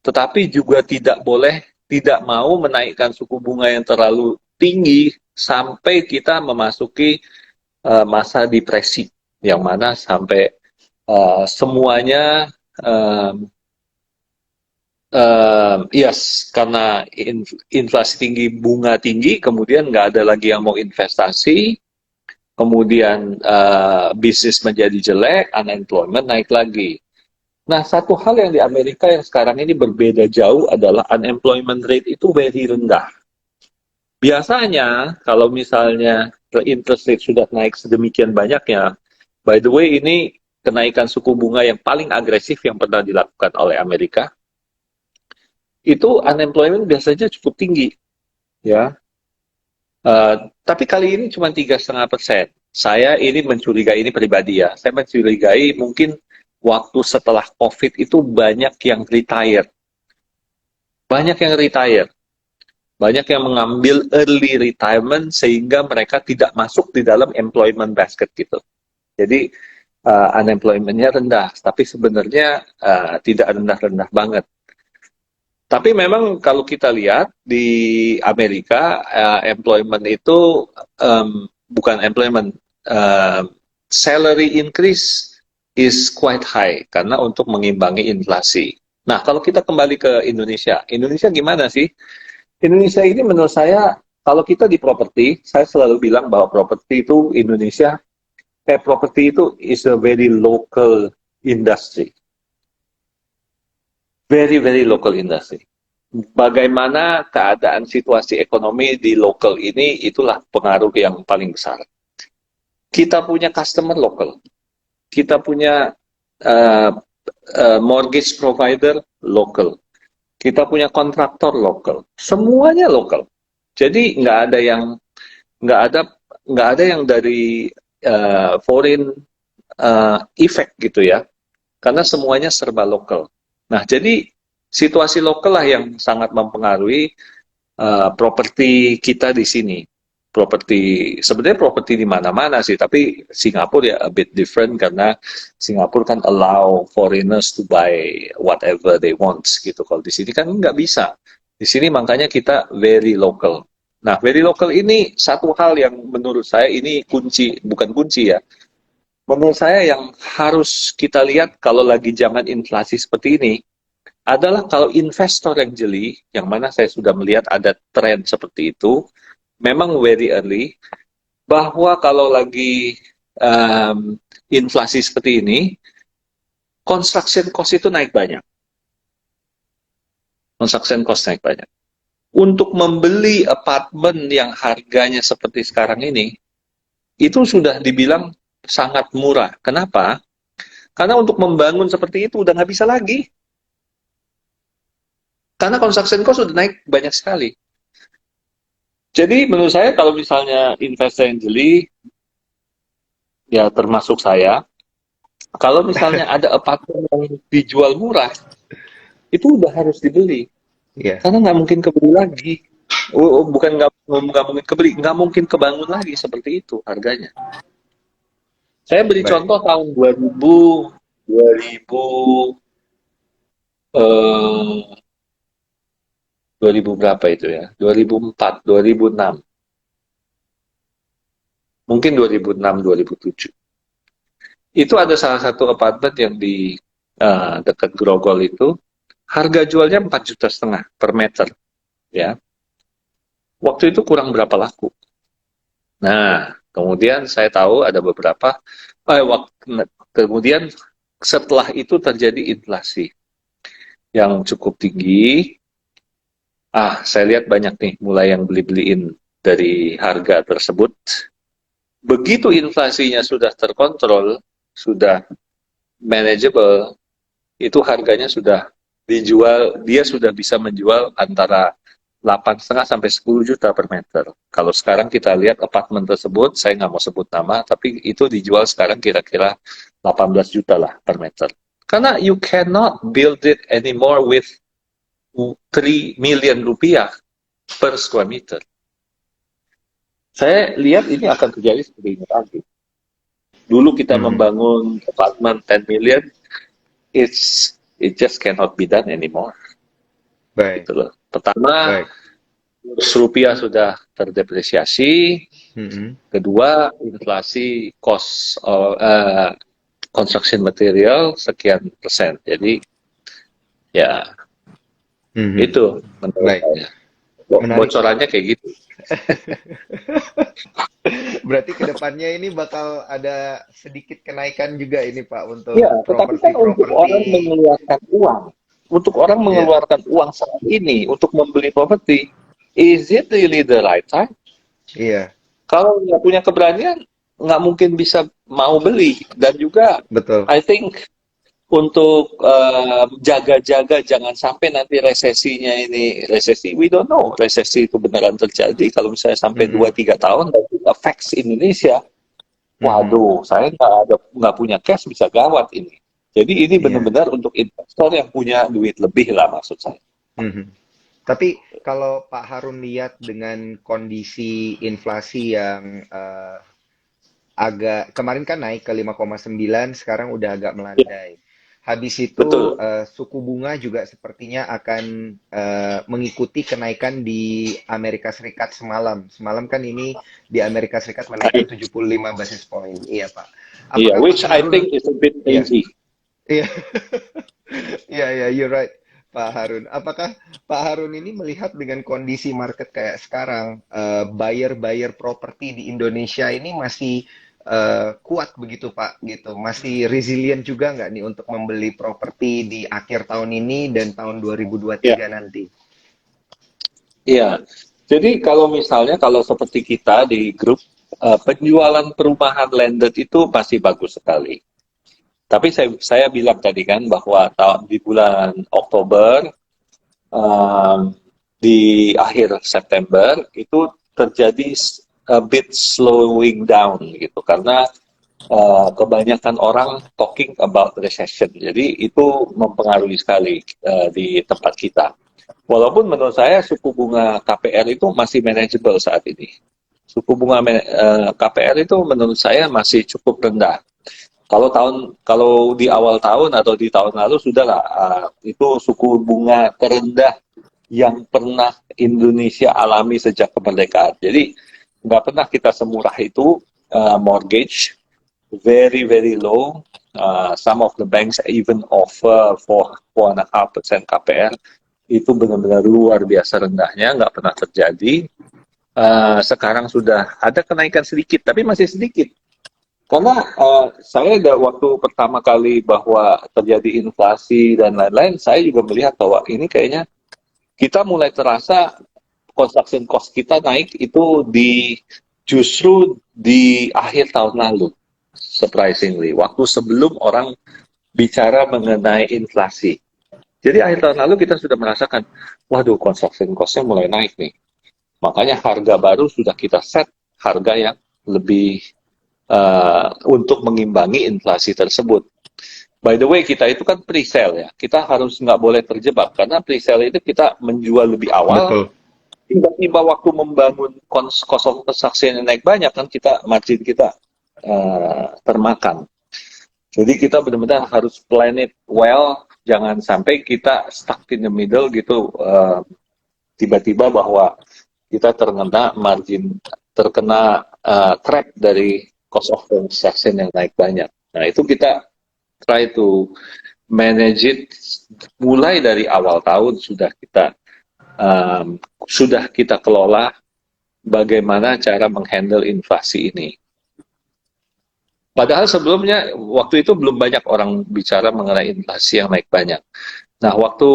tetapi juga tidak mau menaikkan suku bunga yang terlalu tinggi sampai kita memasuki masa depresi, yang mana sampai semuanya yes, karena inflasi tinggi, bunga tinggi, kemudian nggak ada lagi yang mau investasi, kemudian bisnis menjadi jelek, unemployment naik lagi. Nah, satu hal yang di Amerika yang sekarang ini berbeda jauh adalah unemployment rate itu very rendah. Biasanya, kalau misalnya interest rate sudah naik sedemikian banyaknya, by the way, ini kenaikan suku bunga yang paling agresif yang pernah dilakukan oleh Amerika, itu unemployment biasanya cukup tinggi, ya. Tapi kali ini cuma 3,5%. Saya ini mencurigai, ini pribadi ya, saya mencurigai mungkin waktu setelah COVID itu banyak yang retire. Banyak yang retire. Banyak yang mengambil early retirement sehingga mereka tidak masuk di dalam employment basket gitu. Jadi unemployment-nya rendah, tapi sebenarnya tidak rendah-rendah banget. Tapi memang kalau kita lihat di Amerika, employment itu bukan employment, salary increase is quite high karena untuk mengimbangi inflasi. Nah, kalau kita kembali ke Indonesia, Indonesia gimana sih? Indonesia ini menurut saya, kalau kita di properti, saya selalu bilang bahwa properti itu Indonesia, properti itu is a very local industry. Very, very local industry. Bagaimana keadaan situasi ekonomi di local ini, itulah pengaruh yang paling besar. Kita punya customer local. Kita punya mortgage provider local. Kita punya kontraktor local. Semuanya local. Jadi nggak ada yang dari foreign effect gitu ya. Karena semuanya serba lokal. Nah, jadi situasi lokal lah yang sangat mempengaruhi properti kita di sini. Sebenarnya properti di mana-mana sih, tapi Singapura ya a bit different karena Singapura kan allow foreigners to buy whatever they want gitu. Kalau di sini kan nggak bisa. Di sini makanya kita very local. Nah, very local ini satu hal yang menurut saya ini kunci, bukan kunci ya. Menurut saya yang harus kita lihat kalau lagi zaman inflasi seperti ini adalah kalau investor yang jeli, yang mana saya sudah melihat ada tren seperti itu, memang very early, bahwa kalau lagi inflasi seperti ini, construction cost itu naik banyak. Construction cost naik banyak. Untuk membeli apartemen yang harganya seperti sekarang ini, itu sudah dibilang sangat murah. Kenapa? Karena untuk membangun seperti itu udah nggak bisa lagi. Karena construction cost sudah naik banyak sekali. Jadi menurut saya kalau misalnya investor yang jeli, ya termasuk saya, kalau misalnya ada apartemen yang dijual murah, itu udah harus dibeli. Iya. Karena nggak mungkin kebeli lagi. Bukan nggak mungkin kebeli, nggak mungkin kebangun lagi seperti itu harganya. Saya beri Baik. contoh tahun 2000 eh, 2000 berapa itu ya? 2004, 2006. Mungkin 2006, 2007. Itu ada salah satu apartemen yang di dekat Grogol itu, harga jualnya 4,5 juta per meter. Ya. Waktu itu kurang berapa laku. Nah, kemudian saya tahu ada beberapa, kemudian setelah itu terjadi inflasi yang cukup tinggi. Saya lihat banyak nih mulai yang beli-beliin dari harga tersebut. Begitu inflasinya sudah terkontrol, sudah manageable, itu harganya sudah dijual, dia sudah bisa menjual antara 8,5 sampai 10 juta per meter. Kalau sekarang kita lihat apartemen tersebut, saya nggak mau sebut nama, tapi itu dijual sekarang kira-kira 18 juta lah per meter. Karena you cannot build it anymore with 3 million rupiah per square meter. Saya lihat ini akan terjadi seperti ini lagi. Dulu kita membangun apartemen 10 million, it just cannot be done anymore. Baik, gitu loh. Pertama, baik. kurs rupiah sudah terdepresiasi. Mm-mm. Kedua, inflasi cost construction material sekian persen. Jadi ya Mhm. itu menurut Baik, saya. menarik Pak. Bocorannya kayak gitu. Berarti kedepannya ini bakal ada sedikit kenaikan juga ini Pak Ya, untuk tetapi kan untuk properti-properti. orang mengeluarkan uang, untuk orang Ya, mengeluarkan uang saat ini untuk membeli properti, is it really the right time? iya, Kalau nggak punya keberanian, nggak mungkin bisa mau beli. Dan juga, betul. I think untuk jaga-jaga jangan sampai nanti resesinya ini resesi, we don't know resesi itu beneran terjadi. Kalau misalnya sampai dua Mhm, tiga tahun dan itu affects Indonesia, mhm, waduh, saya nggak punya cash bisa gawat ini. Jadi ini iya, benar-benar untuk investor yang punya duit lebih lah maksud saya. mhm. Tapi kalau Pak Harun lihat dengan kondisi inflasi yang agak kemarin kan naik ke 5,9, sekarang udah agak Ya, melandai. Habis itu betul. suku bunga juga sepertinya akan mengikuti kenaikan di Amerika Serikat semalam. Semalam kan ini di Amerika Serikat menaikkan Baik. 75 basis point. Iya, Pak. Iya, Apakah Pak which I Harun, think is a bit iya, crazy. iya, iya, iya, you're right, Pak Harun. Apakah Pak Harun ini melihat dengan kondisi market kayak sekarang, buyer-buyer properti di Indonesia ini masih kuat begitu, Pak, gitu. Masih resilient juga nggak nih untuk membeli properti di akhir tahun ini dan tahun Ya, 2023 nanti? iya. Jadi kalau misalnya kalau seperti kita di grup penjualan perumahan landed itu pasti bagus sekali. Tapi saya bilang tadi kan bahwa di bulan Oktober, um, di akhir September itu terjadi a bit slowing down gitu karena kebanyakan orang talking about recession. Jadi itu mempengaruhi sekali di tempat kita. Walaupun menurut saya suku bunga KPR itu masih manageable saat ini. Suku bunga KPR itu menurut saya masih cukup rendah. Kalau di awal tahun atau di tahun lalu sudahlah itu suku bunga terendah yang pernah Indonesia alami sejak kemerdekaan. Jadi nggak pernah kita semurah itu mortgage very very low. Some of the banks even offer 4.5% KPR, itu benar-benar luar biasa rendahnya, nggak pernah terjadi. Sekarang sudah ada kenaikan sedikit, tapi masih sedikit. Karena saya waktu pertama kali bahwa terjadi inflasi dan lain-lain, saya juga melihat bahwa ini kayaknya kita mulai terasa construction cost kita naik itu justru di akhir tahun lalu, surprisingly, waktu sebelum orang bicara mengenai inflasi. Jadi akhir tahun lalu kita sudah merasakan, waduh, construction cost-nya mulai naik nih. Makanya harga baru sudah kita set harga yang lebih untuk mengimbangi inflasi tersebut. By the way, kita itu kan pre-sale ya. Kita harus nggak boleh terjebak karena pre-sale itu kita menjual lebih awal. Betul. Tiba-tiba waktu membangun kosong transaksi yang naik banyak kan kita margin kita termakan. Jadi kita benar-benar harus plan it well. Jangan sampai kita stuck in the middle gitu. Tiba-tiba bahwa kita terkena trap dari cost of transaction yang naik banyak. Nah itu kita try to manage it mulai dari awal tahun sudah kita kelola bagaimana cara menghandle inflasi ini. Padahal sebelumnya waktu itu belum banyak orang bicara mengenai inflasi yang naik banyak. Nah, waktu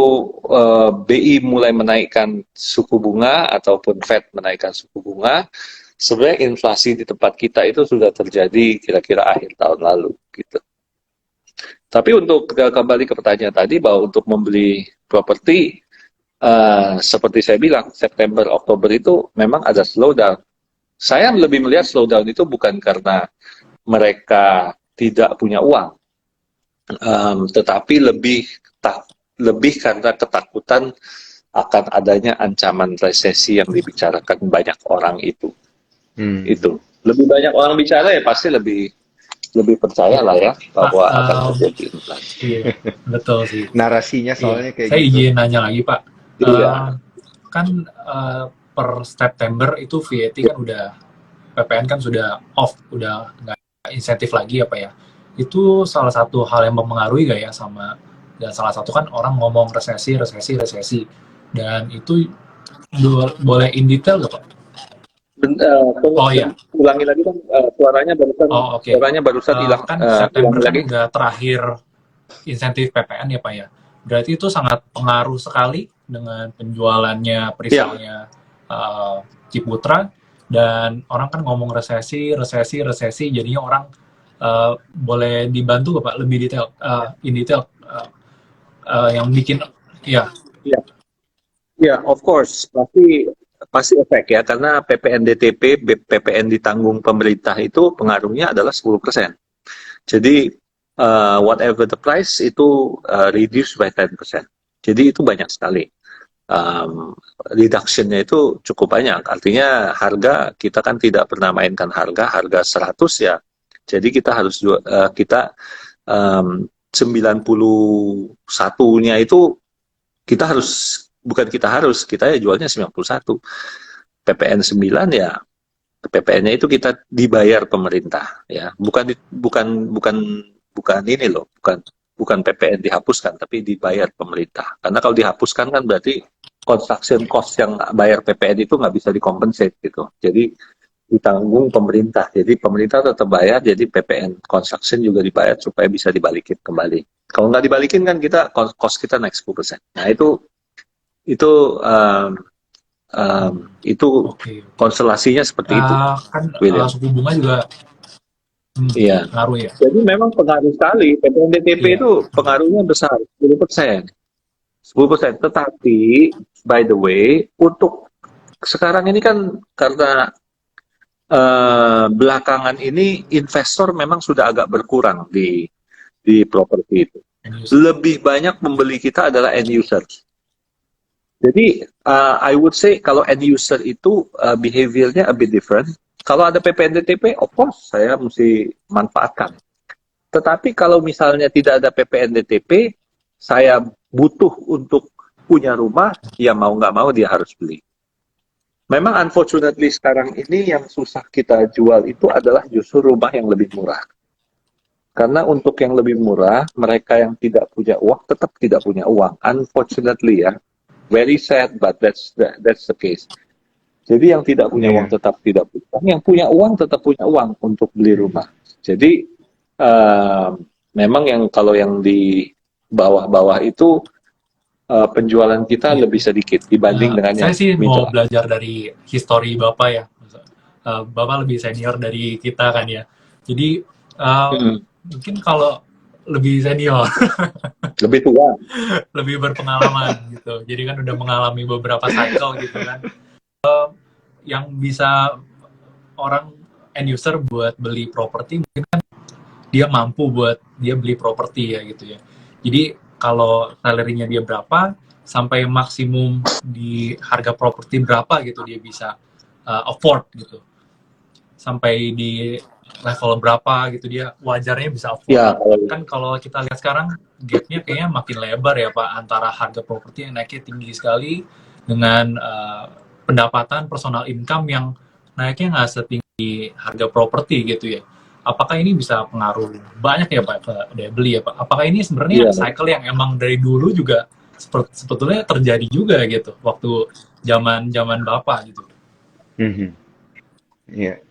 BI mulai menaikkan suku bunga ataupun Fed menaikkan suku bunga, sebenarnya inflasi di tempat kita itu sudah terjadi kira-kira akhir tahun lalu gitu. Tapi untuk kembali ke pertanyaan tadi bahwa untuk membeli properti seperti saya bilang September Oktober itu memang ada slowdown. Saya lebih melihat slowdown itu bukan karena mereka tidak punya uang, tetapi lebih karena ketakutan akan adanya ancaman resesi yang dibicarakan banyak orang itu. Hmm. Itu lebih banyak orang bicara ya pasti lebih lebih percaya Iya, lah ya Pak, bahwa akan terjadi inflasi. iya, betul sih. Narasinya Iya, soalnya kayak saya gitu. izin nanya lagi, Pak. Iya. Kan per September itu VAT kan udah PPN kan sudah off, udah nggak insentif lagi apa ya. Itu salah satu hal yang mempengaruhi gak ya sama, dan salah satu kan orang ngomong resesi dan itu boleh in detail gak Pak? Oh iya. Ulangi lagi kan, suaranya barusan. Oh oke. Suaranya barusan hilang. Kan September kan lagi. udah terakhir insentif PPN ya Pak ya. Berarti itu sangat pengaruh sekali dengan penjualannya peristalnya Ciputra, dan orang kan ngomong resesi, jadinya orang boleh dibantu Bapak lebih detail, in detail yang bikin ya. Ya, of course, pasti efek ya, karena PPN DTP, PPN ditanggung pemerintah itu pengaruhnya adalah 10%. Jadi whatever the price itu reduce by 10%. Jadi itu banyak sekali. Reduction-nya itu cukup banyak. Artinya harga, kita kan tidak pernah mainkan harga 100 ya. Jadi kita harus kita 91-nya itu kita ya jualnya 91. PPN 9 ya, PPN-nya itu kita dibayar pemerintah ya. Bukan ini loh, bukan PPN dihapuskan, tapi dibayar pemerintah. Karena kalau dihapuskan kan berarti construction cost yang bayar PPN itu nggak bisa dikompensate gitu. Jadi ditanggung pemerintah. Jadi pemerintah tetap bayar, jadi PPN construction juga dibayar supaya bisa dibalikin kembali. Kalau nggak dibalikin kan kita cost kita naik 10%. Nah itu konstelasinya seperti itu. Kan suku bunga juga pengaruh ya. Jadi memang pengaruh sekali. PPN DTP itu pengaruhnya besar, 10%. 10%. Tetapi, by the way, untuk sekarang ini kan karena belakangan ini investor memang sudah agak berkurang di properti itu. Lebih banyak membeli kita adalah end users. Jadi, I would say kalau end user itu behaviornya a bit different. Kalau ada PPN DTP, of course saya mesti manfaatkan. Tetapi kalau misalnya tidak ada PPN DTP, saya butuh untuk punya rumah, ya mau nggak mau dia harus beli. Memang unfortunately sekarang ini yang susah kita jual itu adalah justru rumah yang lebih murah. Karena untuk yang lebih murah, mereka yang tidak punya uang tetap tidak punya uang. Unfortunately ya. Very sad, but that's the case. Jadi yang tidak punya uang tetap tidak punya uang, yang punya uang tetap punya uang untuk beli rumah. Jadi memang kalau yang di bawah-bawah itu penjualan kita lebih sedikit dibanding dengan yang saya sih mau belajar dari histori Bapak ya. Bapak lebih senior dari kita kan ya. Jadi mungkin kalau lebih senior, lebih tua, lebih berpengalaman gitu. Jadi kan udah mengalami beberapa cycle gitu kan. Yang bisa orang end user buat beli properti mungkin kan dia mampu buat dia beli properti ya gitu ya. Jadi kalau salary-nya dia berapa sampai maksimum di harga properti berapa gitu dia bisa afford gitu. Sampai di level berapa gitu dia wajarnya bisa afford. Ya, kan kalau kita lihat sekarang gap-nya kayaknya makin lebar ya Pak, antara harga properti yang naiknya tinggi sekali dengan pendapatan personal income yang naiknya nggak setinggi harga properti gitu ya. Apakah ini bisa pengaruh banyak ya Pak ke daya beli ya Pak? Apakah ini sebenarnya cycle yang emang dari dulu juga sebetulnya terjadi juga gitu waktu zaman Bapak gitu? Iya.